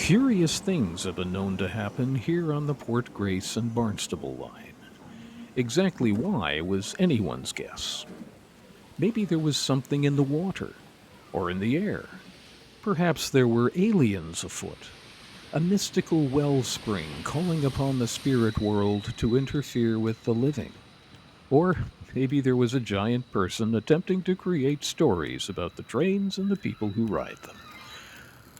Curious things have been known to happen here on the Port Grace and Barnstable line. Exactly why was anyone's guess. Maybe there was something in the water, or in the air. Perhaps there were aliens afoot. A mystical wellspring calling upon the spirit world to interfere with the living. Or maybe there was a giant person attempting to create stories about the trains and the people who ride them.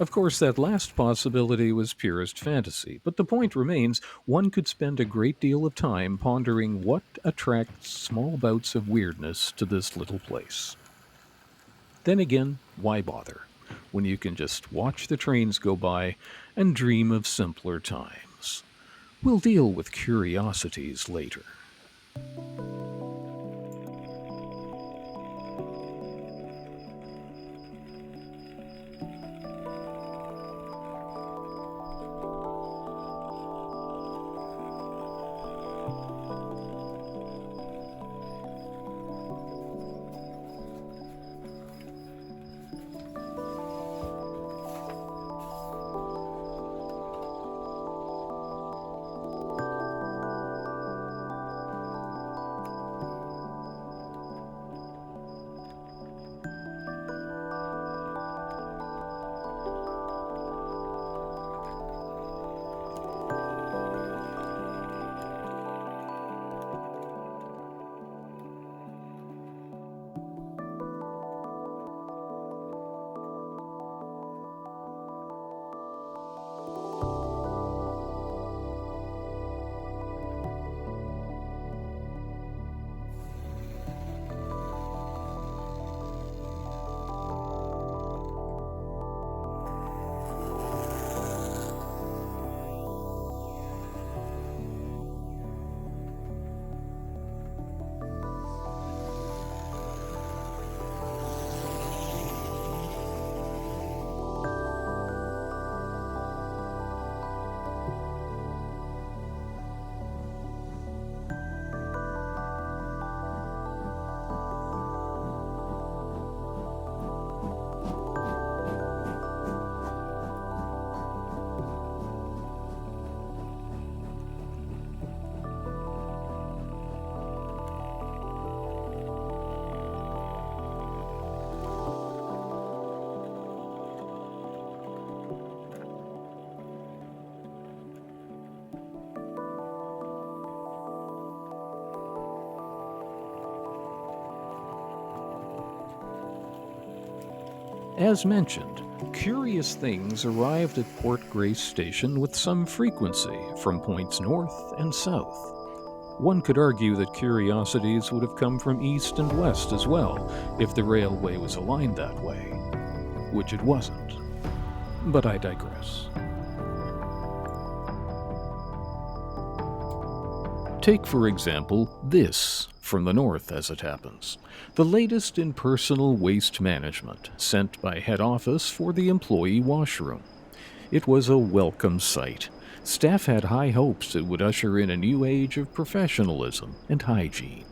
Of course, that last possibility was purest fantasy, but the point remains one could spend a great deal of time pondering what attracts small bouts of weirdness to this little place. Then again, why bother, when you can just watch the trains go by and dream of simpler times? We'll deal with curiosities later. As mentioned, curious things arrived at Port Grace Station with some frequency from points north and south. One could argue that curiosities would have come from east and west as well if the railway was aligned that way, which it wasn't. But I digress. Take, for example, this from the north as it happens. The latest in personal waste management, sent by head office for the employee washroom. It was a welcome sight. Staff had high hopes it would usher in a new age of professionalism and hygiene.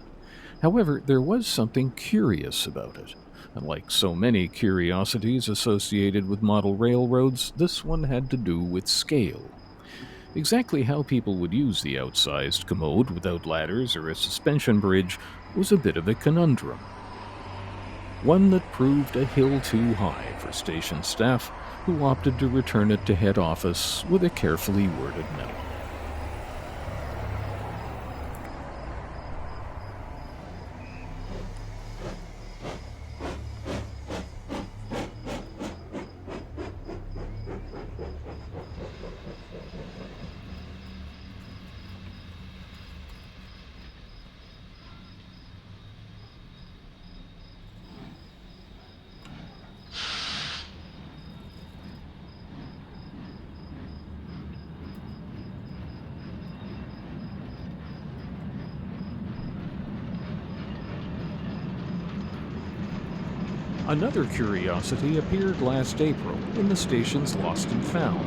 However, there was something curious about it. Unlike so many curiosities associated with model railroads, this one had to do with scale. Exactly how people would use the outsized commode without ladders or a suspension bridge was a bit of a conundrum. One that proved a hill too high for station staff, who opted to return it to head office with a carefully worded memo. Another curiosity appeared last April in the station's Lost and Found,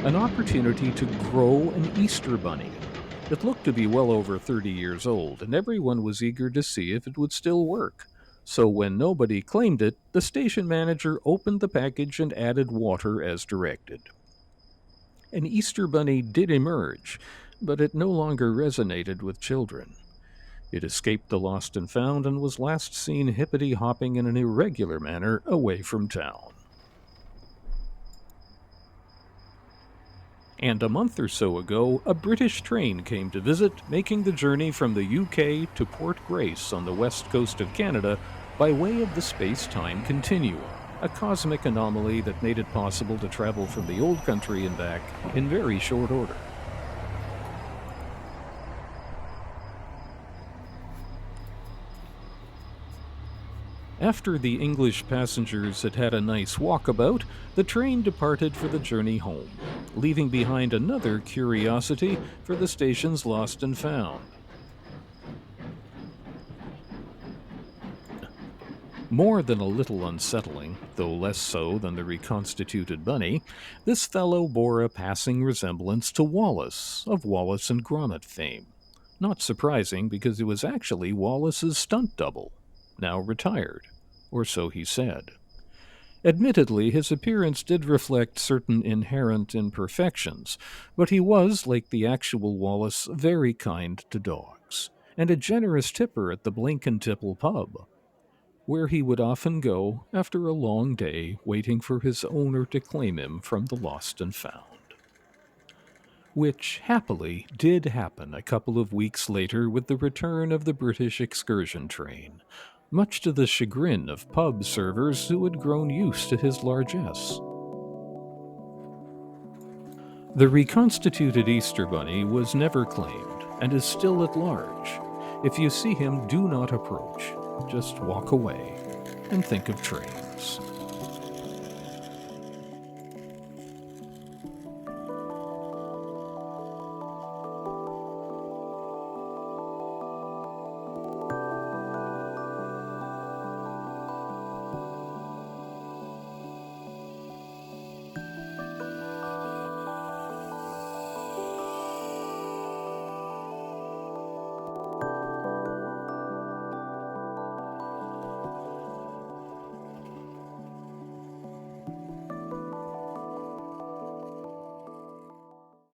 an opportunity to grow an Easter bunny. It looked to be well over 30 years old, and everyone was eager to see if it would still work. So when nobody claimed it, the station manager opened the package and added water as directed. An Easter bunny did emerge, but it no longer resonated with children. It escaped the lost and found and was last seen hippity-hopping in an irregular manner away from town. And a month or so ago, a British train came to visit, making the journey from the UK to Port Grace on the west coast of Canada by way of the space-time continuum, a cosmic anomaly that made it possible to travel from the old country and back in very short order. After the English passengers had had a nice walkabout, the train departed for the journey home, leaving behind another curiosity for the station's lost and found. More than a little unsettling, though less so than the reconstituted bunny, this fellow bore a passing resemblance to Wallace, of Wallace and Gromit fame. Not surprising, because it was actually Wallace's stunt double, now retired, or so he said. Admittedly, his appearance did reflect certain inherent imperfections, but he was, like the actual Wallace, very kind to dogs, and a generous tipper at the Blink and Tipple pub, where he would often go after a long day waiting for his owner to claim him from the lost and found. Which, happily, did happen a couple of weeks later with the return of the British excursion train, much to the chagrin of pub servers who had grown used to his largesse. The reconstituted Easter Bunny was never claimed and is still at large. If you see him, do not approach. Just walk away and think of trains.